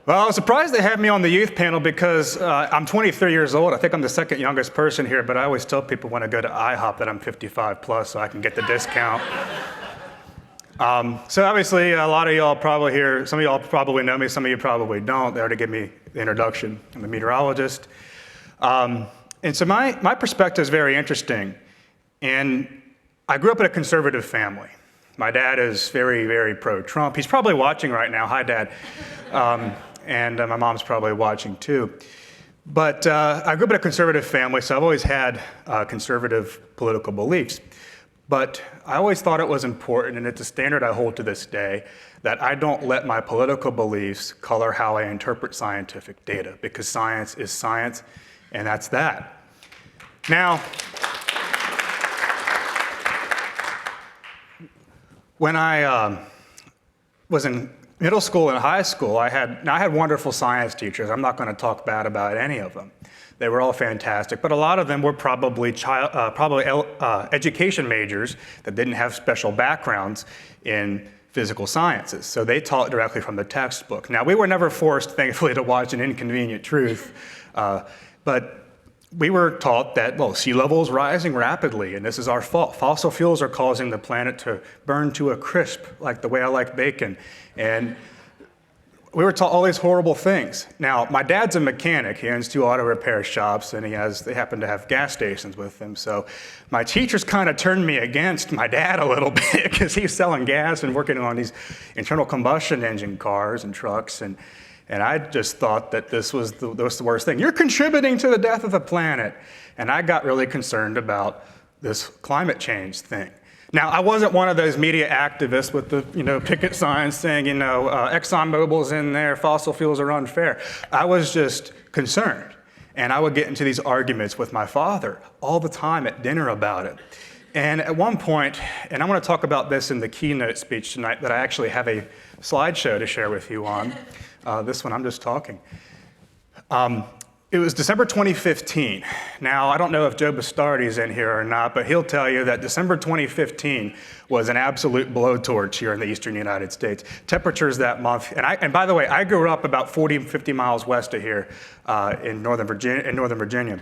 Well, I was surprised they had me on the youth panel because I'm 23 years old. I think I'm the second youngest person here, but I always tell people when I go to IHOP that I'm 55 plus so I can get the discount. So obviously, a lot of y'all probably here, some of y'all probably know me, some of you probably don't. They already gave me the introduction. I'm a meteorologist. And so my perspective is very interesting. And I grew up in a conservative family. My dad is very, very pro-Trump. He's probably watching right now. Hi, Dad. And my mom's probably watching too. But I grew up in a conservative family, so I've always had conservative political beliefs. But I always thought it was important, and it's a standard I hold to this day, that I don't let my political beliefs color how I interpret scientific data, because science is science, and that's that. Now, when I was in middle school and high school, I had wonderful science teachers. I'm not going to talk bad about any of them. They were all fantastic, but a lot of them were probably education majors that didn't have special backgrounds in physical sciences. So they taught directly from the textbook. Now, we were never forced, thankfully, to watch An Inconvenient Truth, but we were taught that, well, sea level is rising rapidly, and this is our fault. Fossil fuels are causing the planet to burn to a crisp, like the way I like bacon. And we were taught all these horrible things. Now, my dad's a mechanic. He owns 2 auto repair shops, and they happen to have gas stations with him. So my teachers kind of turned me against my dad a little bit because he's selling gas and working on these internal combustion engine cars and trucks. And I just thought that this was the worst thing. You're contributing to the death of the planet. And I got really concerned about this climate change thing. Now, I wasn't one of those media activists with the picket signs saying, ExxonMobil's in there, fossil fuels are unfair. I was just concerned. And I would get into these arguments with my father all the time at dinner about it. And at one point, and I want to talk about this in the keynote speech tonight, that I actually have a slideshow to share with you on. This one, I'm just talking. It was December 2015. Now, I don't know if Joe Bastardi's in here or not, but he'll tell you that December 2015 was an absolute blowtorch here in the eastern United States. Temperatures that month, and by the way, I grew up about 40, 50 miles west of here in Northern Virginia.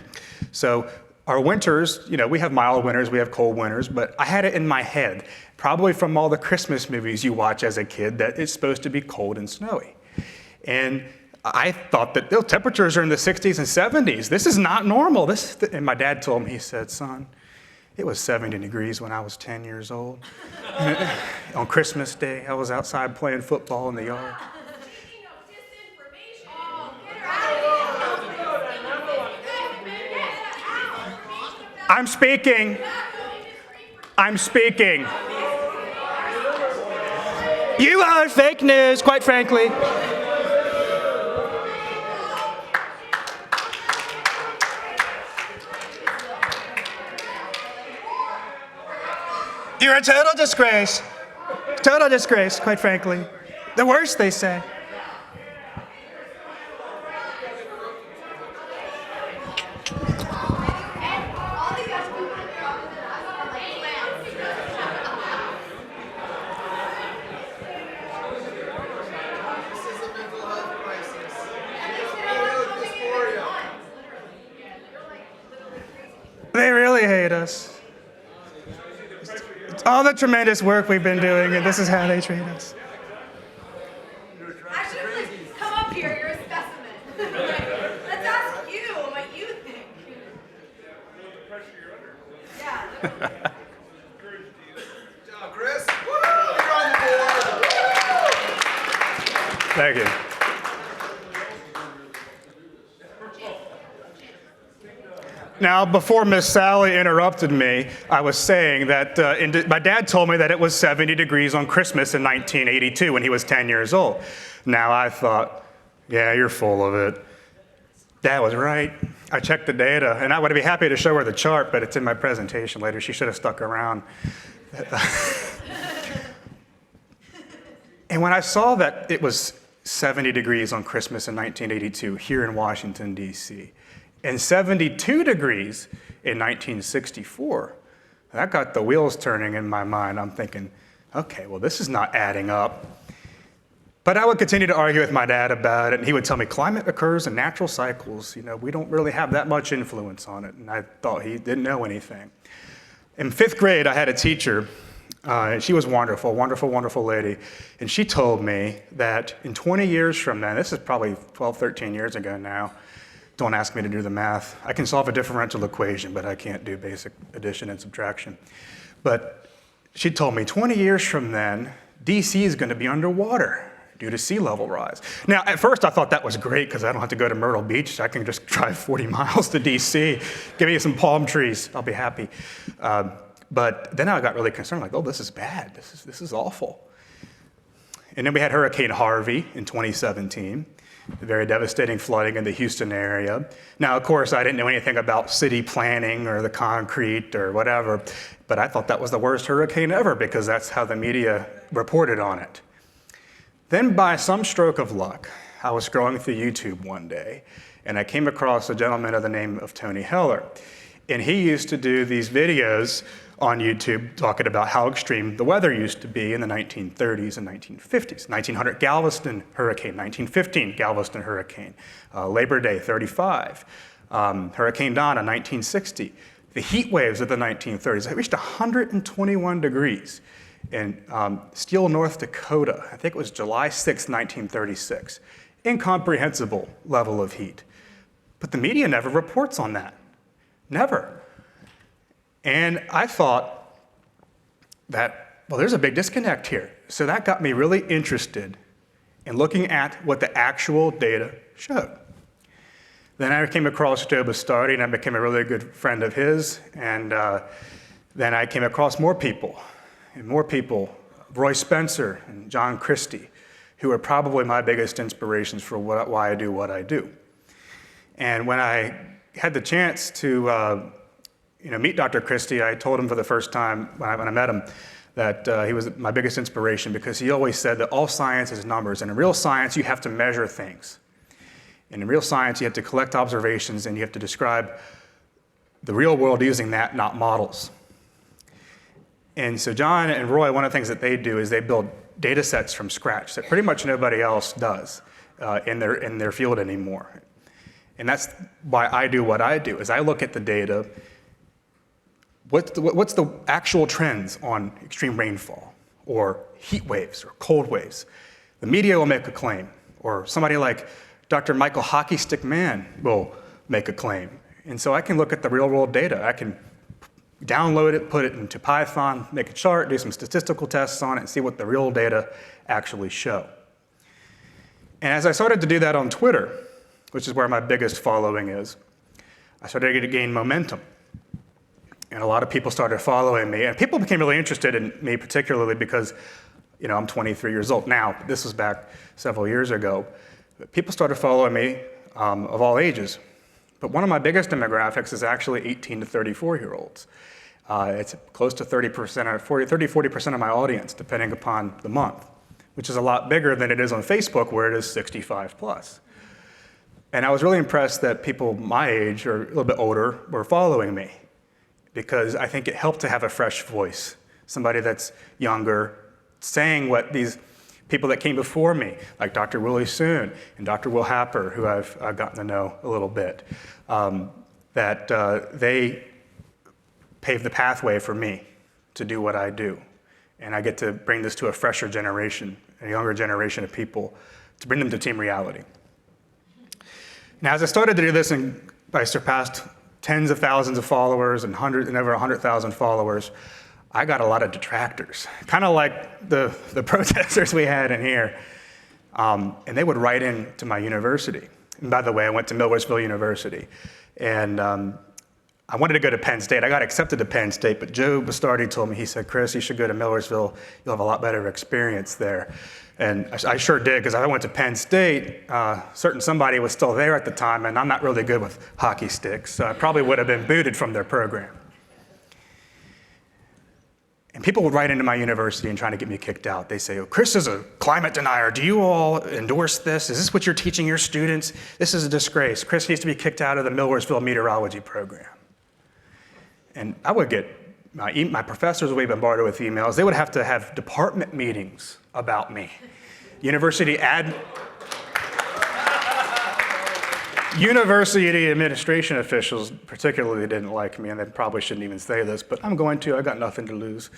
So our winters, we have mild winters, we have cold winters, but I had it in my head, probably from all the Christmas movies you watch as a kid, that it's supposed to be cold and snowy. And I thought that the temperatures are in the 60s and 70s. This is not normal. And my dad told me, he said, son, it was 70 degrees when I was 10 years old. On Christmas Day, I was outside playing football in the yard. Speaking of disinformation, I'm speaking. I'm speaking. You are fake news, quite frankly. You're a total disgrace. Total disgrace, quite frankly. The worst, they say. They really hate us. It's all the tremendous work we've been doing, and this is how they treat us. actually, come up here. You're a specimen. Let's ask you what you think. Yeah. Good job, Chris. You're on the board. Thank you. Now, before Miss Sally interrupted me, I was saying that my dad told me that it was 70 degrees on Christmas in 1982 when he was 10 years old. Now, I thought, yeah, you're full of it. Dad was right. I checked the data, and I would be happy to show her the chart, but it's in my presentation later. She should have stuck around. And when I saw that it was 70 degrees on Christmas in 1982 here in Washington, D.C., and 72 degrees in 1964, that got the wheels turning in my mind. I'm thinking, okay, well, this is not adding up. But I would continue to argue with my dad about it, and he would tell me climate occurs in natural cycles. We don't really have that much influence on it. And I thought he didn't know anything. In 5th grade, I had a teacher, and she was wonderful, wonderful, wonderful lady. And she told me that in 20 years from now, this is probably 12, 13 years ago now, don't ask me to do the math. I can solve a differential equation, but I can't do basic addition and subtraction. But she told me 20 years from then, DC is going to be underwater due to sea level rise. Now, at first I thought that was great because I don't have to go to Myrtle Beach. I can just drive 40 miles to DC, give me some palm trees, I'll be happy. But then I got really concerned, like, oh, this is bad, this is awful. And then we had Hurricane Harvey in 2017, very devastating flooding in the Houston area. Now, of course, I didn't know anything about city planning or the concrete or whatever, but I thought that was the worst hurricane ever because that's how the media reported on it. Then by some stroke of luck, I was scrolling through YouTube one day, and I came across a gentleman of the name of Tony Heller. And he used to do these videos on YouTube talking about how extreme the weather used to be in the 1930s and 1950s. 1900 Galveston hurricane, 1915 Galveston hurricane, Labor Day 35, Hurricane Donna 1960. The heat waves of the 1930s, they reached 121 degrees. In Steele, North Dakota, I think it was July 6, 1936. Incomprehensible level of heat. But the media never reports on that. Never. And I thought that, well, there's a big disconnect here. So that got me really interested in looking at what the actual data showed. Then I came across Joe Bastardi, and I became a really good friend of his. And then I came across more people. And more people, Roy Spencer and John Christie, who are probably my biggest inspirations for why I do what I do. And when I had the chance to meet Dr. Christie, I told him for the first time when I met him that he was my biggest inspiration because he always said that all science is numbers. And in real science, you have to measure things. And in real science, you have to collect observations and you have to describe the real world using that, not models. And so John and Roy, one of the things that they do is they build data sets from scratch that pretty much nobody else does in their field anymore. And that's why I do what I do, is I look at the data. What's the actual trends on extreme rainfall or heat waves or cold waves? The media will make a claim, or somebody like Dr. Michael Hockey Stick Mann will make a claim. And so I can look at the real world data. I can download it, put it into Python, make a chart, do some statistical tests on it, and see what the real data actually show. And as I started to do that on Twitter, which is where my biggest following is, I started to gain momentum. And a lot of people started following me, and people became really interested in me particularly because, I'm 23 years old now, but this was back several years ago. But people started following me of all ages. But one of my biggest demographics is actually 18 to 34-year-olds. It's close to 30-40% of my audience, depending upon the month, which is a lot bigger than it is on Facebook, where it is 65 plus. And I was really impressed that people my age or a little bit older were following me, because I think it helped to have a fresh voice, somebody that's younger, saying what these people that came before me, like Dr. Willie Soon and Dr. Will Happer, who I've gotten to know a little bit, that they paved the pathway for me to do what I do. And I get to bring this to a fresher generation, a younger generation of people, to bring them to team reality. Now, as I started to do this, and I surpassed tens of thousands of followers and over 100,000 followers, I got a lot of detractors, kind of like the protesters we had in here. And they would write in to my university. And by the way, I went to Millersville University. And I wanted to go to Penn State. I got accepted to Penn State, but Joe Bastardi told me, he said, Chris, you should go to Millersville. You'll have a lot better experience there. And I sure did, because I went to Penn State. Certain somebody was still there at the time, and I'm not really good with hockey sticks, so I probably would have been booted from their program. And people would write into my university and try to get me kicked out. They say, oh, Chris is a climate denier. Do you all endorse this? Is this what you're teaching your students? This is a disgrace. Chris needs to be kicked out of the Millersville meteorology program. And I would get, my professors would be bombarded with emails. They would have to have department meetings about me. University administration officials particularly didn't like me, and they probably shouldn't even say this, but I'm going to. I got nothing to lose.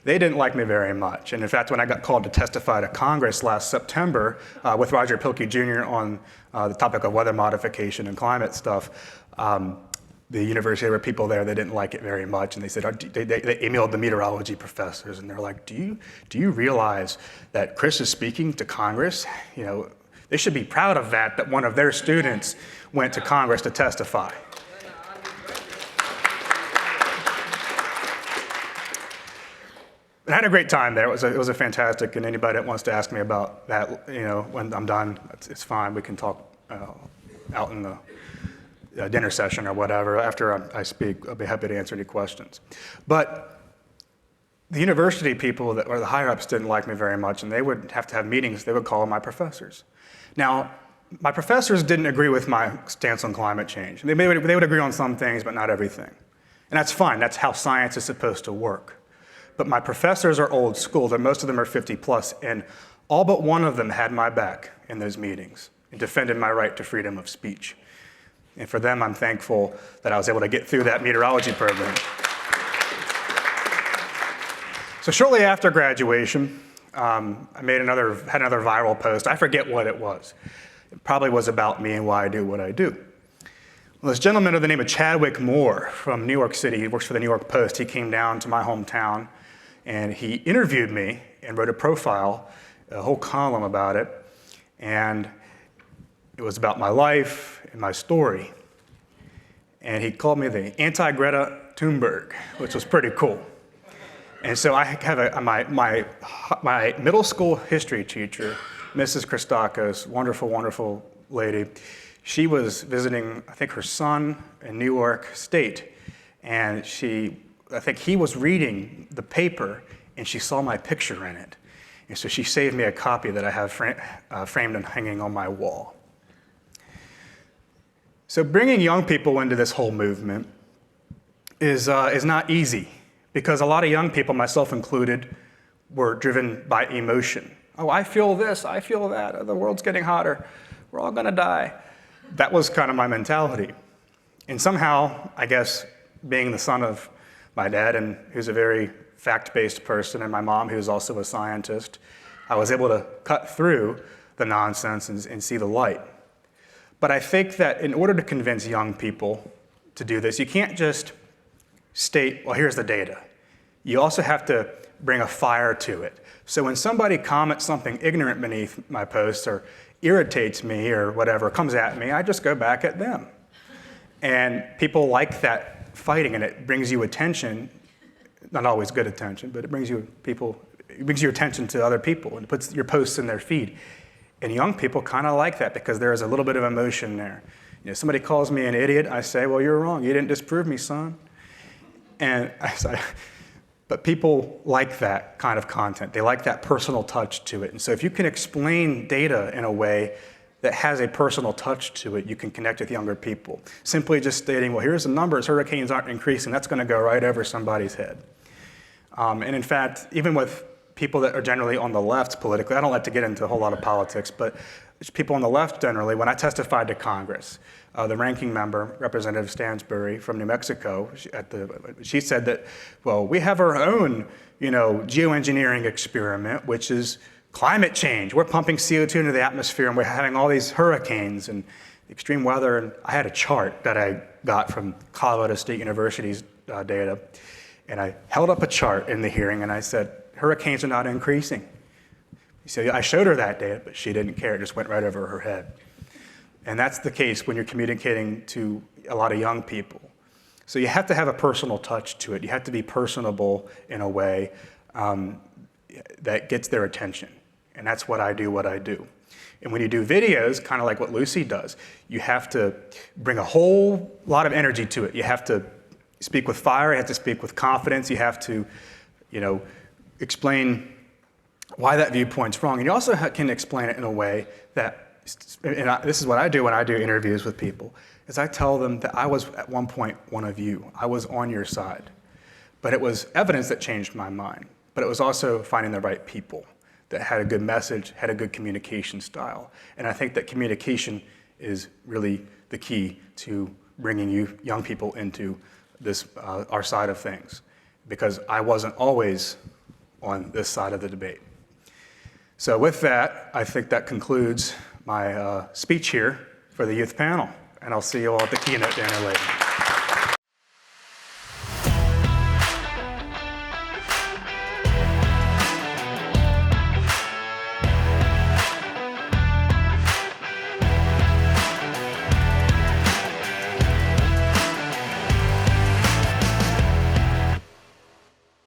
They didn't like me very much. And in fact, when I got called to testify to Congress last September with Roger Pilkey Jr. on the topic of weather modification and climate stuff, the university, there were people there that didn't like it very much, and they said, they emailed the meteorology professors, and they're like, do you realize that Chris is speaking to Congress? You know, they should be proud of that one of their students went to Congress to testify. I had a great time there. It was a fantastic, and anybody that wants to ask me about that, you know, when I'm done, it's fine. We can talk out in the dinner session or whatever. After I speak, I'll be happy to answer any questions. But the university people or the higher-ups didn't like me very much, and they would have to have meetings. They would call my professors. Now, my professors didn't agree with my stance on climate change. They would agree on some things, but not everything. And that's fine. That's how science is supposed to work. But my professors are old school. Most of them are 50 plus, and all but one of them had my back in those meetings and defended my right to freedom of speech. And for them, I'm thankful that I was able to get through that meteorology program. So shortly after graduation, I had another viral post. I forget what it was. It probably was about me and why I do what I do. Well, this gentleman of the name of Chadwick Moore from New York City, he works for the New York Post. He came down to my hometown, and he interviewed me and wrote a profile, a whole column about it. And it was about my life and my story. And he called me the anti-Greta Thunberg, which was pretty cool. And so I have my middle school history teacher, Mrs. Christakis, wonderful, wonderful lady. She was visiting, I think, her son in New York State. And I think he was reading the paper, and she saw my picture in it. And so she saved me a copy that I have framed and hanging on my wall. So bringing young people into this whole movement is not easy, because a lot of young people, myself included, were driven by emotion. Oh, I feel this, I feel that, the world's getting hotter, we're all gonna die. That was kind of my mentality. And somehow, I guess, being the son of my dad, and who's a very fact-based person, and my mom, who's also a scientist, I was able to cut through the nonsense and see the light. But I think that in order to convince young people to do this, you can't just state, well, here's the data. You also have to bring a fire to it. So when somebody comments something ignorant beneath my post or irritates me or whatever, comes at me, I just go back at them. And people like that fighting, and it brings you attention, not always good attention, but it brings you your attention to other people and puts your posts in their feed. And young people kind of like that because there is a little bit of emotion there. You know, somebody calls me an idiot, I say, well, you're wrong. You didn't disprove me, son. And but people like that kind of content. They like that personal touch to it. And so if you can explain data in a way that has a personal touch to it, you can connect with younger people. Simply just stating, well, here's the numbers, hurricanes aren't increasing, that's gonna go right over somebody's head. And in fact, even with people that are generally on the left politically, I don't like to get into a whole lot of politics, but people on the left generally, when I testified to Congress, the ranking member, Representative Stansbury from New Mexico, she said that, well, we have our own, geoengineering experiment, which is climate change. We're pumping CO2 into the atmosphere, and we're having all these hurricanes and extreme weather. And I had a chart that I got from Colorado State University's data, and I held up a chart in the hearing, and I said, hurricanes are not increasing. So I showed her that data, but she didn't care. It just went right over her head. And that's the case when you're communicating to a lot of young people. So you have to have a personal touch to it. You have to be personable in a way that gets their attention. And that's what I do. And when you do videos, kind of like what Lucy does, you have to bring a whole lot of energy to it. You have to speak with fire. You have to speak with confidence. You have to, explain why that viewpoint's wrong. And you also can explain it in a way that, this is what I do when I do interviews with people, is I tell them that I was at one point one of you. I was on your side. But it was evidence that changed my mind. But it was also finding the right people that had a good message, had a good communication style. And I think that communication is really the key to bringing young people into this, our side of things, because I wasn't always on this side of the debate. So with that, I think that concludes my speech here for the youth panel, and I'll see you all at the keynote dinner later.